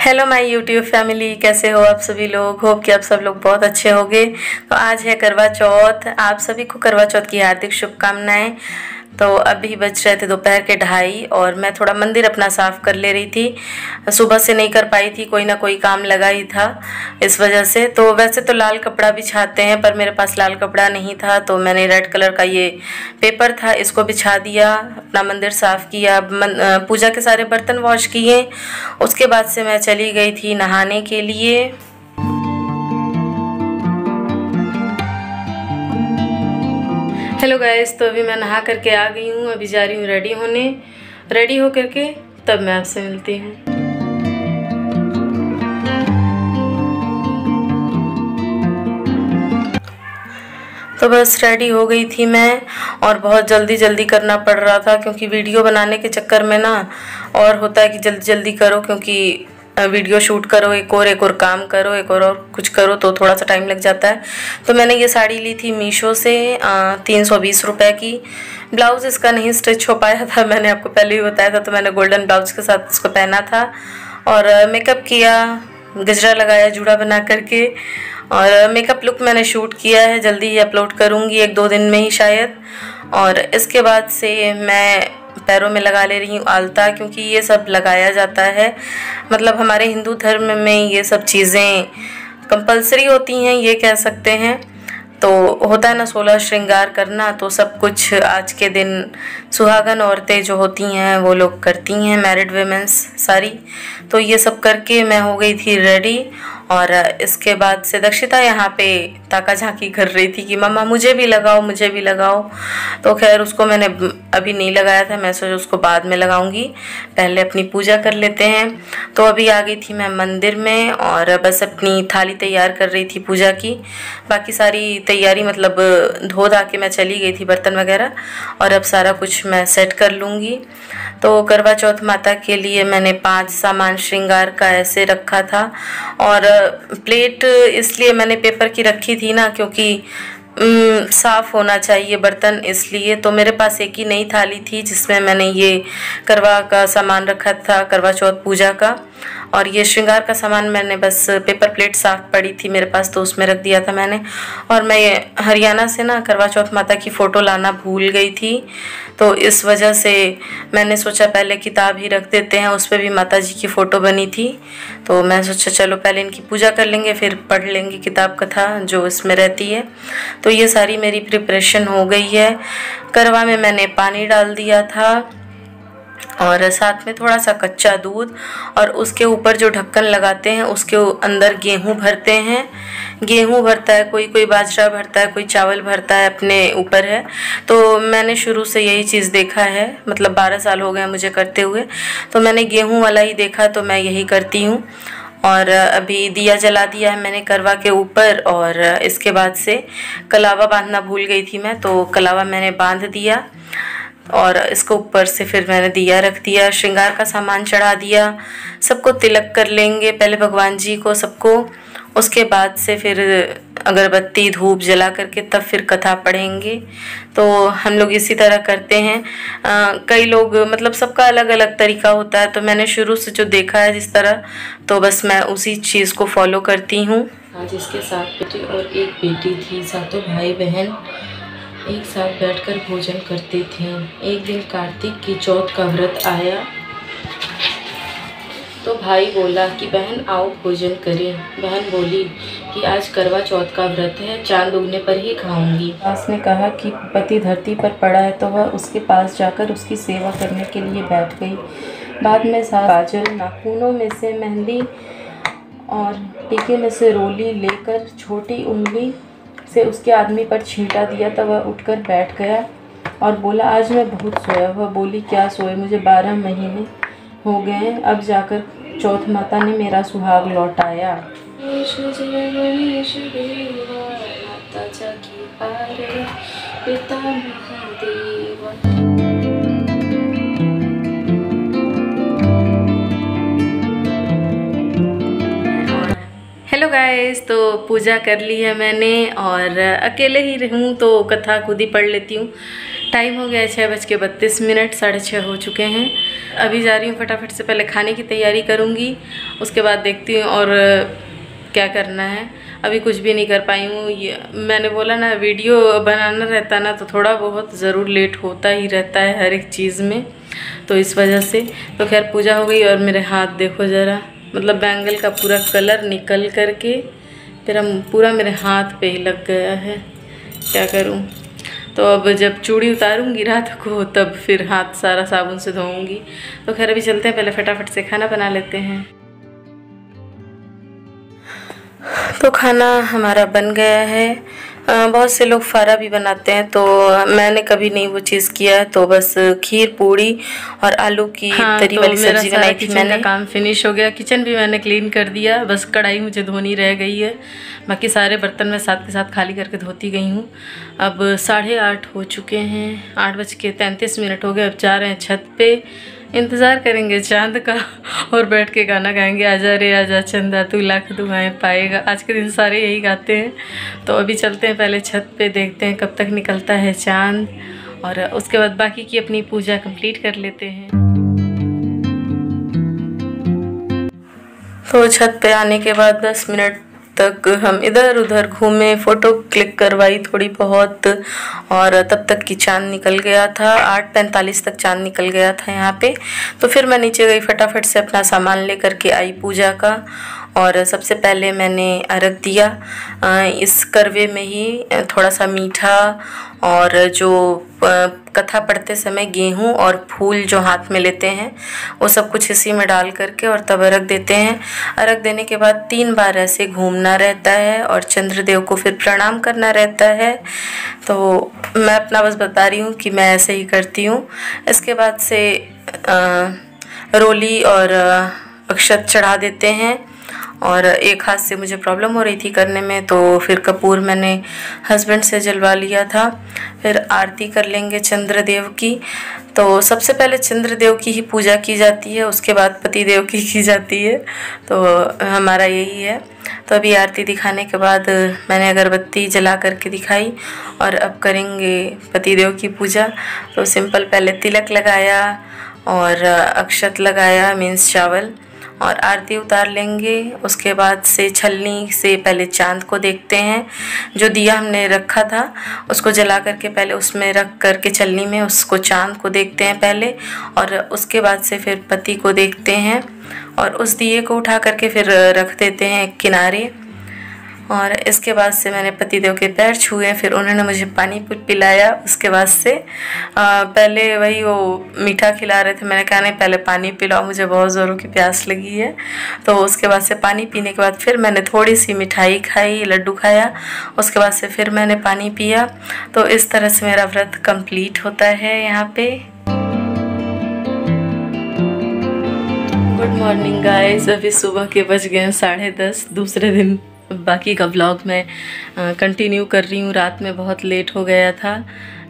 Hello my YouTube family, कैसे हो आप सभी लोग। होप कि आप सब लोग बहुत अच्छे होंगे। तो आज है करवा चौथ। आप सभी को करवा चौथ की हार्दिक शुभकामनाएं। तो अभी बज रहे थे दोपहर के 2:30 और मैं थोड़ा मंदिर अपना साफ़ कर ले रही थी। सुबह से नहीं कर पाई थी, कोई ना कोई काम लगा ही था इस वजह से। तो वैसे तो लाल कपड़ा बिछाते हैं पर मेरे पास लाल कपड़ा नहीं था, तो मैंने रेड कलर का ये पेपर था, इसको बिछा दिया, अपना मंदिर साफ़ किया, पूजा के सारे बर्तन वॉश किए। उसके बाद से मैं चली गई थी नहाने के लिए। हेलो गाइस, तो अभी मैं नहा करके आ गई हूँ। अभी जा रही हूँ रेडी होने। रेडी हो करके तब मैं आपसे मिलती हूँ। तो बस रेडी हो गई थी मैं, और बहुत जल्दी जल्दी करना पड़ रहा था क्योंकि वीडियो बनाने के चक्कर में ना, और होता है कि जल्दी जल्दी करो क्योंकि वीडियो शूट करो, एक और काम करो, एक और कुछ करो, तो थोड़ा सा टाइम लग जाता है। तो मैंने ये साड़ी ली थी मीशो से 320 रुपये की। ब्लाउज़ इसका नहीं स्टिच हो पाया था, मैंने आपको पहले ही बताया था। तो मैंने गोल्डन ब्लाउज के साथ इसको पहना था और मेकअप किया, गजरा लगाया जूड़ा बना करके, और मेकअप लुक मैंने शूट किया है। जल्दी ही अपलोड करूँगी, 1-2 दिन में ही शायद। और इसके बाद से मैं पैरों में लगा ले रही हूँ आलता, क्योंकि ये सब लगाया जाता है। मतलब हमारे हिंदू धर्म में ये सब चीज़ें कंपलसरी होती हैं, ये कह सकते हैं। तो होता है ना 16 श्रृंगार करना, तो सब कुछ आज के दिन सुहागन औरतें जो होती हैं वो लोग करती हैं, मैरिड वेमेंस सारी। तो ये सब करके मैं हो गई थी रेडी। और इसके बाद से दक्षिता यहाँ पे ताका झांकी कर रही थी कि मम्मा मुझे भी लगाओ, मुझे भी लगाओ। तो खैर उसको मैंने अभी नहीं लगाया था, मैं सोचा उसको बाद में लगाऊंगी, पहले अपनी पूजा कर लेते हैं। तो अभी आ गई थी मैं मंदिर में और बस अपनी थाली तैयार कर रही थी पूजा की। बाकी सारी तैयारी मतलब धो धा के मैं चली गई थी, बर्तन वगैरह, और अब सारा कुछ मैं सेट कर लूँगी। तो करवा चौथ माता के लिए मैंने 5 सामान श्रृंगार का ऐसे रखा था। और प्लेट इसलिए मैंने पेपर की रखी थी ना, क्योंकि साफ़ होना चाहिए बर्तन, इसलिए। तो मेरे पास एक ही नई थाली थी जिसमें मैंने ये करवा का सामान रखा था, करवा चौथ पूजा का। और ये श्रृंगार का सामान मैंने बस पेपर प्लेट साफ़ पड़ी थी मेरे पास, तो उसमें रख दिया था मैंने। और मैं हरियाणा से ना करवा चौथ माता की फ़ोटो लाना भूल गई थी, तो इस वजह से मैंने सोचा पहले किताब ही रख देते हैं, उस पर भी माता जी की फ़ोटो बनी थी। तो मैं सोचा चलो पहले इनकी पूजा कर लेंगे, फिर पढ़ लेंगे किताब कथा जो इसमें रहती है। तो ये सारी मेरी प्रिपरेशन हो गई है। करवा में मैंने पानी डाल दिया था और साथ में थोड़ा सा कच्चा दूध, और उसके ऊपर जो ढक्कन लगाते हैं उसके अंदर गेहूँ भरते हैं। गेहूँ भरता है कोई, कोई बाजरा भरता है, कोई चावल भरता है, अपने ऊपर है। तो मैंने शुरू से यही चीज़ देखा है, मतलब 12 साल हो गए मुझे करते हुए, तो मैंने गेहूँ वाला ही देखा, तो मैं यही करती हूँ। और अभी दिया जला दिया है मैंने करवा के ऊपर। और इसके बाद से कलावा बांधना भूल गई थी मैं, तो कलावा मैंने बांध दिया और इसको ऊपर से फिर मैंने दिया रख दिया, श्रृंगार का सामान चढ़ा दिया। सबको तिलक कर लेंगे पहले भगवान जी को, सबको। उसके बाद से फिर अगरबत्ती धूप जला करके तब फिर कथा पढ़ेंगे। तो हम लोग इसी तरह करते हैं। कई लोग मतलब सबका अलग अलग तरीका होता है, तो मैंने शुरू से जो देखा है जिस तरह, तो बस मैं उसी चीज़ को फॉलो करती हूँ। आज इसके 7 बेटे और 1 बेटी थी, सातों भाई बहन एक साथ बैठकर भोजन करते थे। एक दिन कार्तिक की चौथ का व्रत आया तो भाई बोला कि बहन आओ भोजन करें। बहन बोली कि आज करवा चौथ का व्रत है, चांद उगने पर ही खाऊंगी। सास ने कहा कि पति धरती पर पड़ा है, तो वह उसके पास जाकर उसकी सेवा करने के लिए बैठ गई। बाद में सास काजल, नाखूनों में से मेहंदी और टीके में से रोली लेकर छोटी उंगली से उसके आदमी पर छींटा दिया, तब वह उठकर बैठ गया और बोला आज मैं बहुत सोया। वह बोली क्या सोए, मुझे 12 महीने हो गए, अब जाकर चौथ माता ने मेरा सुहाग लौटाया। हेलो गाइस, तो पूजा कर ली है मैंने और अकेले ही रहूँ तो कथा खुद ही पढ़ लेती हूँ। टाइम हो गया है 6:32, 6:30 हो चुके हैं। अभी जा रही हूँ फटाफट से पहले खाने की तैयारी करूँगी, उसके बाद देखती हूँ और क्या करना है। अभी कुछ भी नहीं कर पाई हूँ। ये मैंने बोला ना, वीडियो बनाना रहता ना तो थोड़ा बहुत ज़रूर लेट होता ही रहता है हर एक चीज़ में, तो इस वजह से। तो खैर पूजा हो गई और मेरे हाथ देखो ज़रा, मतलब बैंगल का पूरा कलर निकल करके पूरा मेरे हाथ पे ही लग गया है। क्या करूँ। तो अब जब चूड़ी उतारूंगी रात को तब फिर हाथ सारा साबुन से धोऊंगी। तो खैर अभी चलते हैं, पहले फटाफट से खाना बना लेते हैं। तो खाना हमारा बन गया है। बहुत से लोग फारा भी बनाते हैं, तो मैंने कभी नहीं वो चीज़ किया है। तो बस खीर, पूड़ी और आलू की तरी वाली सब्जी बनाई थी मैंने। काम फिनिश हो गया, किचन भी मैंने क्लीन कर दिया, बस कढ़ाई मुझे धोनी रह गई है। बाकी सारे बर्तन मैं साथ के साथ खाली करके धोती गई हूँ। अब 8:30 हो चुके हैं, 8:33 हो गए। अब जा रहे हैं छत पे, इंतज़ार करेंगे चांद का और बैठ के गाना गाएंगे, आजा रे आजा चंदा तू लाख दुआएं पाएगा। आज के दिन सारे यही गाते हैं। तो अभी चलते हैं पहले छत पे, देखते हैं कब तक निकलता है चांद, और उसके बाद बाकी की अपनी पूजा कंप्लीट कर लेते हैं। तो छत पे आने के बाद 10 मिनट तक हम इधर उधर घूमे, फ़ोटो क्लिक करवाई थोड़ी बहुत, और तब तक कि चांद निकल गया था। 8:45 तक चांद निकल गया था यहाँ पे। तो फिर मैं नीचे गई, फटाफट से अपना सामान लेकर के आई पूजा का, और सबसे पहले मैंने अर्घ दिया। इस करवे में ही थोड़ा सा मीठा और जो कथा पढ़ते समय गेहूँ और फूल जो हाथ में लेते हैं वो सब कुछ इसी में डाल करके और तब अर्घ देते हैं। अर्घ देने के बाद 3 बार ऐसे घूमना रहता है और चंद्रदेव को फिर प्रणाम करना रहता है। तो मैं अपना बस बता रही हूँ कि मैं ऐसे ही करती हूँ। इसके बाद से रोली और अक्षत चढ़ा देते हैं, और एक हाथ से मुझे प्रॉब्लम हो रही थी करने में, तो फिर कपूर मैंने हस्बैंड से जलवा लिया था। फिर आरती कर लेंगे चंद्रदेव की। तो सबसे पहले चंद्रदेव की ही पूजा की जाती है, उसके बाद पतिदेव की जाती है। तो हमारा यही है। तो अभी आरती दिखाने के बाद मैंने अगरबत्ती जला करके दिखाई, और अब करेंगे पतिदेव की पूजा। तो सिंपल पहले तिलक लगाया और अक्षत लगाया, मीन्स चावल, और आरती उतार लेंगे। उसके बाद से छलनी से पहले चांद को देखते हैं। जो दिया हमने रखा था उसको जला करके पहले उसमें रख करके छलनी में उसको चांद को देखते हैं पहले, और उसके बाद से फिर पति को देखते हैं, और उस दिए को उठा करके फिर रख देते हैं किनारे। और इसके बाद से मैंने पतिदेव के पैर छुए, फिर उन्होंने मुझे पानी पिलाया। उसके बाद से पहले वही वो मीठा खिला रहे थे, मैंने कहा नहीं पहले पानी पिलाओ, मुझे बहुत ज़ोरों की प्यास लगी है। तो उसके बाद से पानी पीने के बाद फिर मैंने थोड़ी सी मिठाई खाई, लड्डू खाया। उसके बाद से फिर मैंने पानी पिया। तो इस तरह से मेरा व्रत कंप्लीट होता है यहाँ पे। गुड मॉर्निंग गाइस, अभी सुबह के बज गए 10:30। दूसरे दिन बाकी का व्लॉग मैं कंटिन्यू कर रही हूँ। रात में बहुत लेट हो गया था,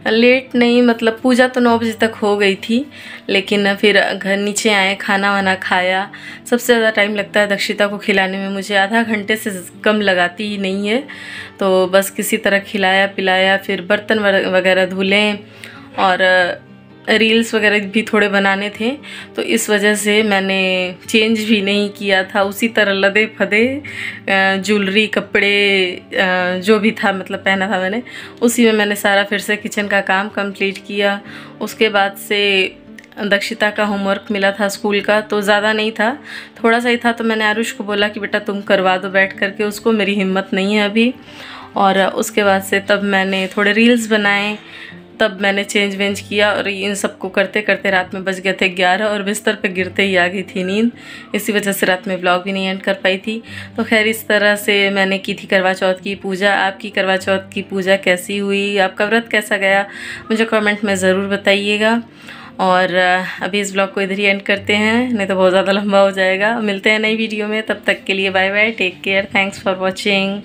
लेट नहीं मतलब पूजा तो 9 बजे तक हो गई थी, लेकिन फिर घर नीचे आए, खाना वाना खाया। सबसे ज़्यादा टाइम लगता है दक्षिता को खिलाने में, मुझे आधा घंटे से कम लगाती ही नहीं है। तो बस किसी तरह खिलाया पिलाया, फिर बर्तन वगैरह धुले, और रील्स वगैरह भी थोड़े बनाने थे, तो इस वजह से मैंने चेंज भी नहीं किया था। उसी तरह लदे फदे ज्वेलरी, कपड़े जो भी था मतलब पहना था मैंने, उसी में मैंने सारा फिर से किचन का काम कंप्लीट किया। उसके बाद से दक्षिता का होमवर्क मिला था स्कूल का, तो ज़्यादा नहीं था, थोड़ा सा ही था। तो मैंने आरुष को बोला कि बेटा तुम करवा दो बैठ करके उसको, मेरी हिम्मत नहीं है अभी। और उसके बाद से तब मैंने थोड़े रील्स बनाए, तब मैंने चेंज वेंज किया, और इन सब को करते करते रात में बज गए थे 11, और बिस्तर पे गिरते ही आ गई थी नींद। इसी वजह से रात में व्लॉग भी नहीं एंड कर पाई थी। तो खैर इस तरह से मैंने की थी करवा चौथ की पूजा। आपकी करवा चौथ की पूजा कैसी हुई, आपका व्रत कैसा गया, मुझे कमेंट में ज़रूर बताइएगा। और अभी इस ब्लॉग को इधर ही एंड करते हैं, नहीं तो बहुत ज़्यादा लंबा हो जाएगा। मिलते हैं नई वीडियो में, तब तक के लिए bye bye, take care, thanks for watching.